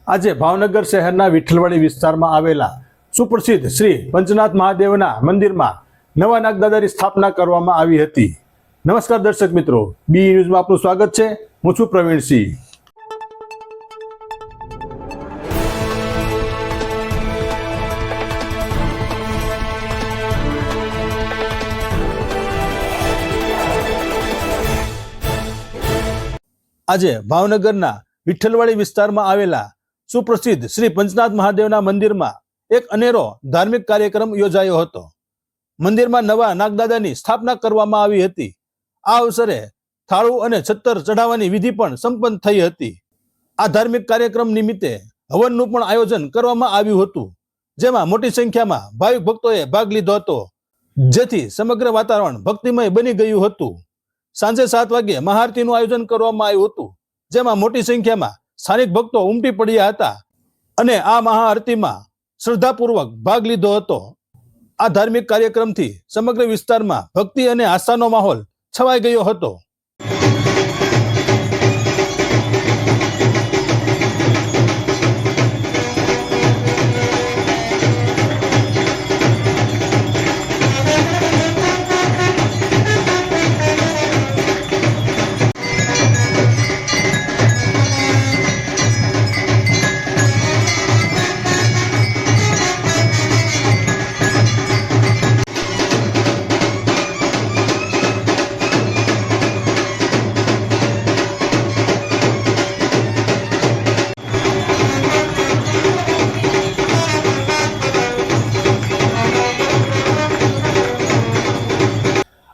આજે ભાવનગર શહેરના વિઠ્ઠલવાડી વિસ્તારમાં આવેલા સુપ્રસિદ્ધ શ્રી પંચનાથ મહાદેવના મંદિરમાં નવા નાગદાદાની સ્થાપના કરવામાં આવી હતી। નમસ્કાર દર્શક મિત્રો, બી ન્યૂઝમાં આપનું સ્વાગત છે। હું છું પ્રવીણસિંહ। આજે ભાવનગરના વિઠ્ઠલવાડી વિસ્તારમાં આવેલા સુપ્રસિદ્ધ શ્રી પંચનાથ મહાદેવના મંદિરમાં એક અનેરો ધાર્મિક કાર્યક્રમ યોજાયો હતો। મંદિરમાં નવા નાગદાદાની સ્થાપના કરવામાં આવી હતી। આ અવસરે થાળું અને છત્તર ચઢાવવાની વિધિ પણ સંપન્ન થઈ હતી। આ ધાર્મિક કાર્યક્રમ નિમિત્તે હવનનું પણ આયોજન કરવામાં આવ્યું હતું, જેમાં મોટી સંખ્યામાં ભાવિક ભક્તોએ ભાગ લીધો હતો, જેથી સમગ્ર વાતાવરણ ભક્તિમય બની ગયું હતું। સાંજે 7 વાગ્યે મહાઆરતીનું આયોજન કરવામાં આવ્યું હતું, જેમાં મોટી સંખ્યામાં સ્થાનિક ભક્તો ઉમટી પડ્યા હતા અને આ મહાઆરતીમાં શ્રદ્ધાપૂર્વક ભાગ લીધો હતો। આ ધાર્મિક કાર્યક્રમથી સમગ્ર વિસ્તારમાં ભક્તિ અને આસ્થાનો માહોલ છવાઈ ગયો હતો।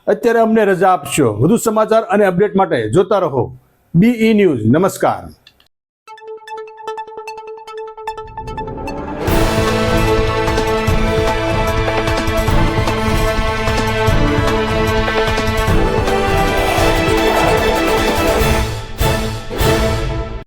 અત્યારે અમને રજા આપશો। વધુ સમાચાર અને અપડેટ માટે જોતા રહો BE ન્યૂઝ। નમસ્કાર।